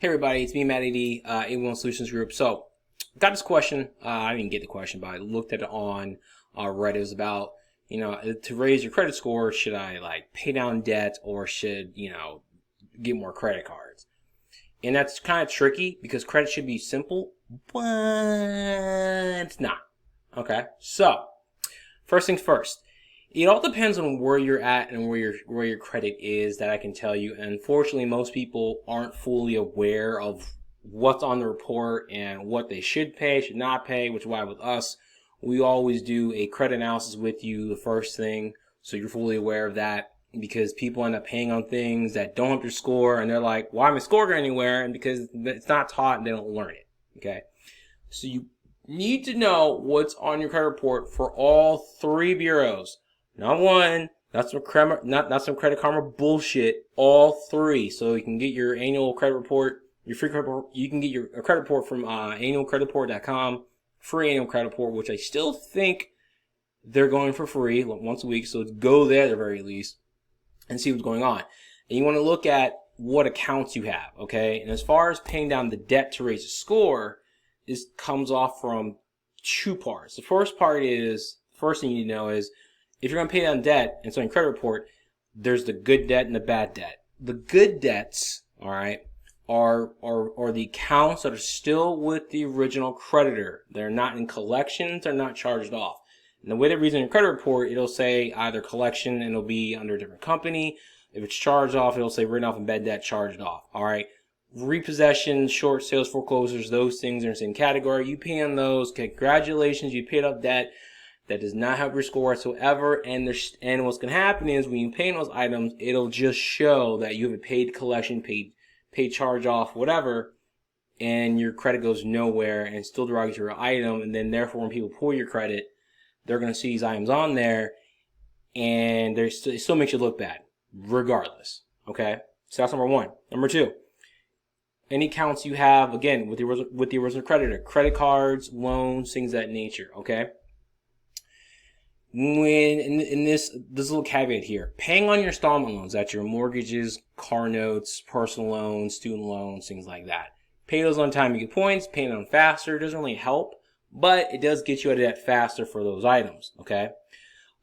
Hey everybody, it's me, Matt AD, A1 Solutions Group. So, got this question. I didn't get the question, but I looked at it on Reddit. It was about, to raise your credit score, should I pay down debt or should, get more credit cards? And that's kind of tricky because credit should be simple, but it's not. Okay, so first things first. It all depends on where you're at and where your credit is, that I can tell you. And unfortunately, most people aren't fully aware of what's on the report and what they should pay, should not pay, which is why with us, we always do a credit analysis with you the first thing, so you're fully aware of that, because people end up paying on things that don't help your score, and they're like, why am I scoring anywhere? And because it's not taught and they don't learn it. Okay, so you need to know what's on your credit report for all three bureaus. Not one, not some Credit Karma bullshit. All three, so you can get your annual credit report, your free credit report. You can get your credit report from annualcreditreport.com, free annual credit report, which I still think they're going for free once a week. So go there at the very least and see what's going on. And you want to look at what accounts you have, okay? And as far as paying down the debt to raise a score, this comes off from two parts. The first part is, first thing you need to know is, if you're going to pay down debt, and so in credit report, there's the good debt and the bad debt. The good debts, all right, are the accounts that are still with the original creditor. They're not in collections, they're not charged off. And the way they read in your credit report, it'll say either collection and it'll be under a different company. If it's charged off, it'll say written off and bad debt charged off. All right. Repossession, short sales, foreclosures, those things are in the same category. You pay on those. Congratulations, you paid up debt. That does not help your score whatsoever, and what's going to happen is when you pay in those items, it'll just show that you have a paid collection, paid charge off, whatever, and your credit goes nowhere and it's still derogatory item, and then therefore when people pull your credit, they're going to see these items on there, and it still makes you look bad, regardless. Okay, so that's number one. Number two, any accounts you have, again, with the original creditor, credit cards, loans, things of that nature. Okay. When in this little caveat here, paying on your installment loans, that's your mortgages, car notes, personal loans, student loans, things like that. Pay those on time, you get points. Paying them faster doesn't really help, but it does get you out of debt faster for those items. Okay.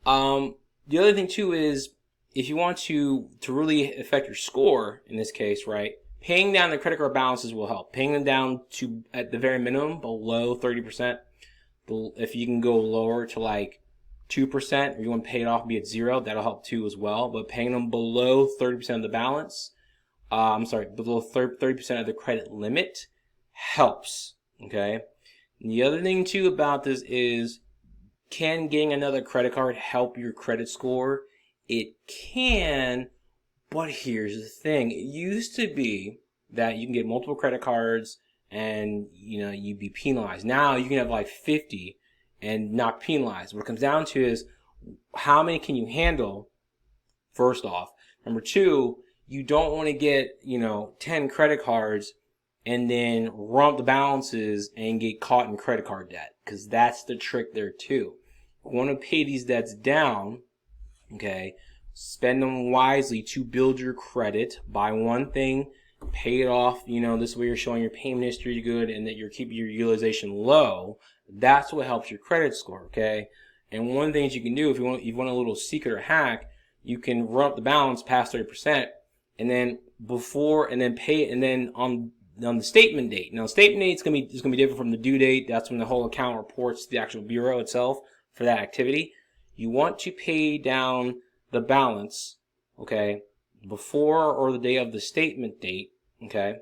The other thing too is, if you want to really affect your score in this case, right? Paying down the credit card balances will help. Paying them down to, at the very minimum, below 30%. If you can go lower to 2%, or you want to pay it off and be at zero, that'll help too as well. But paying them below 30% of the balance, below 30% of the credit limit helps, okay? And the other thing too about this is, can getting another credit card help your credit score? It can, but here's the thing. It used to be that you can get multiple credit cards and, you'd be penalized. Now you can have 50 and not penalized. What it comes down to is, how many can you handle, first off. Number two, you don't want to get, 10 credit cards and then rump the balances and get caught in credit card debt, because that's the trick there too. You want to pay these debts down, okay? Spend them wisely to build your credit. Buy one thing, pay it off, this way you're showing your payment history good and that you're keeping your utilization low. That's what helps your credit score, okay? And one of the things you can do, if you want a little secret or hack, you can run up the balance past 30%, and then pay it, and then on the statement date. Now, statement date is gonna be different from the due date. That's when the whole account reports to the actual bureau itself for that activity. You want to pay down the balance, okay, before or the day of the statement date, okay?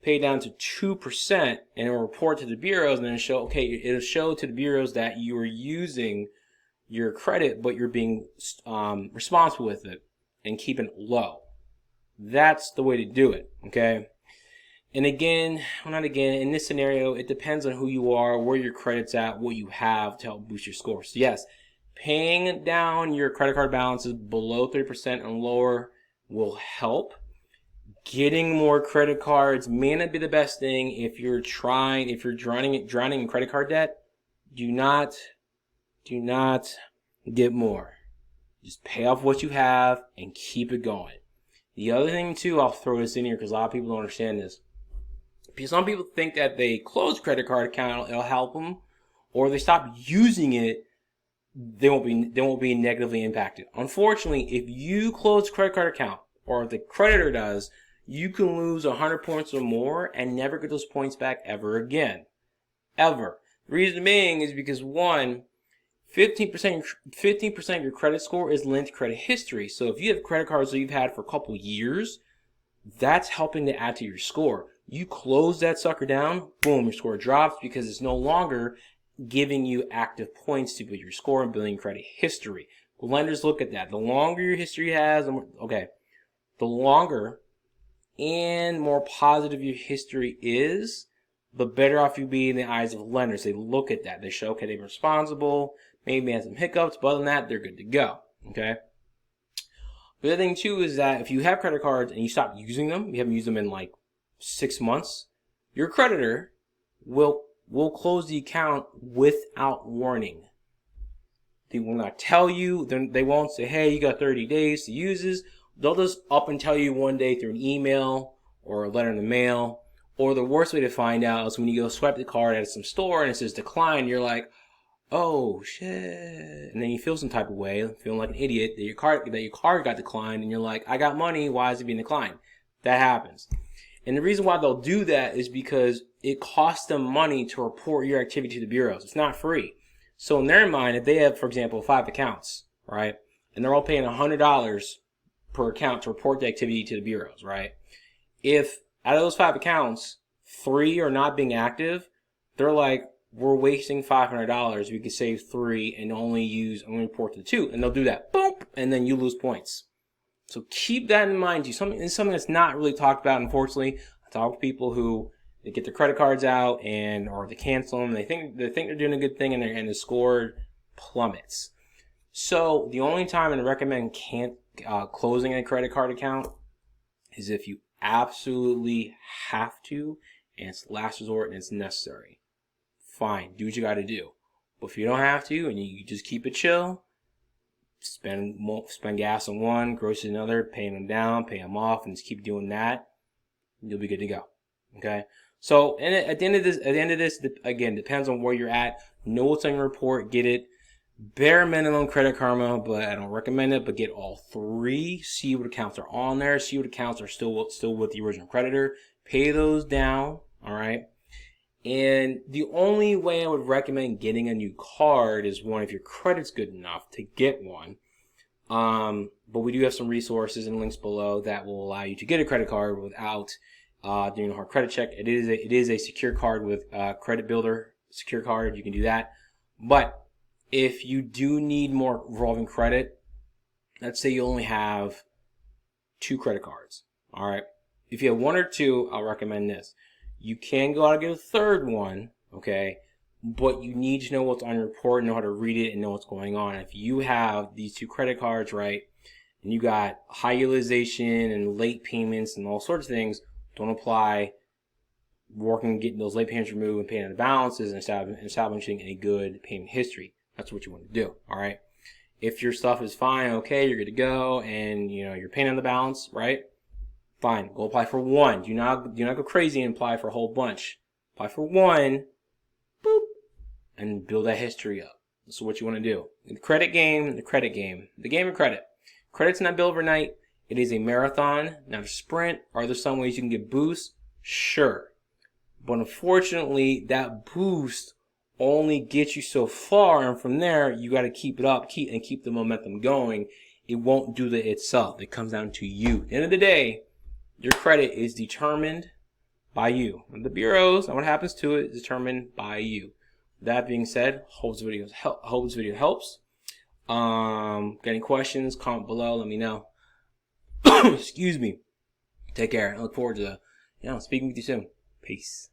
Pay down to 2%, and it'll report to the bureaus, and then it'll show to the bureaus that you are using your credit, but you're being responsible with it and keeping it low. That's the way to do it, okay? And in this scenario, it depends on who you are, where your credit's at, what you have to help boost your score. So yes, paying down your credit card balances below 30% and lower will help. Getting more credit cards may not be the best thing if you're drowning in credit card debt. Do not get more. Just pay off what you have and keep it going. The other thing too, I'll throw this in here because a lot of people don't understand this. Because some people think that they close credit card account, it'll help them, or they stop using it, they won't be negatively impacted. Unfortunately, if you close a credit card account, or if the creditor does, you can lose 100 points or more and never get those points back ever again. Ever. The reason being is because, one, 15% of your credit score is linked to credit history. So if you have credit cards that you've had for a couple years, that's helping to add to your score. You close that sucker down, boom, your score drops because it's no longer giving you active points to build your score and building credit history. Lenders look at that. The longer your history has, the longer and more positive your history is, the better off you be in the eyes of lenders. They look at that. They show, okay, they're responsible, maybe had some hiccups, but other than that, they're good to go. Okay. The other thing too is that if you have credit cards and you stop using them, you haven't used them in like 6 months, your creditor will close the account without warning. They will not tell you. They won't say, hey, you got 30 days to use this. They'll just up and tell you one day through an email or a letter in the mail. Or the worst way to find out is when you go swipe the card at some store and it says decline, you're like, oh shit. And then you feel some type of way, feeling like an idiot that your card got declined, and you're like, I got money, why is it being declined? That happens. And the reason why they'll do that is because it costs them money to report your activity to the bureaus. It's not free. So in their mind, if they have, for example, 5 accounts, right, and they're all paying $100 per account to report the activity to the bureaus, right? If out of those 5 accounts, 3 are not being active, they're like, we're wasting $500. We could save 3 and only report to 2, and they'll do that. Boom, and then you lose points. So keep that in mind. It's something that's not really talked about. Unfortunately, I talk to people who they get their credit cards out or they cancel them. They think they're doing a good thing, and the score plummets. So the only time I recommend closing a credit card account is if you absolutely have to, and it's last resort and it's necessary. Fine, do what you got to do. But if you don't have to and you just keep it chill, spend gas on one, groceries another, paying them down, pay them off, and just keep doing that, you'll be good to go. Okay. So, and at the end of this, again, depends on where you're at. Know what's on your report, get it. Bare minimum Credit Karma, but I don't recommend it. But get all 3. See what accounts are on there. See what accounts are still with the original creditor. Pay those down. All right. And the only way I would recommend getting a new card is, one, if your credit's good enough to get one. But we do have some resources and links below that will allow you to get a credit card without doing a hard credit check. It is a secure card with Credit Builder secure card. You can do that. But if you do need more revolving credit, let's say you only have 2 credit cards. All right. If you have 1 or 2, I'll recommend this. You can go out and get a 3rd one, okay? But you need to know what's on your report, know how to read it, and know what's going on. If you have these 2 credit cards, right, and you got high utilization and late payments and all sorts of things, don't apply. Working, getting those late payments removed and paying the balances and establishing a good payment history. That's what you want to do, all right? If your stuff is fine, okay, you're good to go, and you're paying on the balance, right? Fine, go apply for 1. Do not go crazy and apply for a whole bunch. Apply for 1, boop, and build that history up. This is what you want to do. The credit game, the game of credit. Credit's not built overnight. It is a marathon, not a sprint. Are there some ways you can get boosts? Sure. But unfortunately, that boost only gets you so far, and from there, you got to keep it up, keep the momentum going. It won't do that itself. It comes down to you. At the end of the day, your credit is determined by you. And the bureaus and what happens to it is determined by you. That being said, hope this video helps. Got any questions? Comment below. Let me know. Excuse me. Take care. I look forward to speaking with you soon. Peace.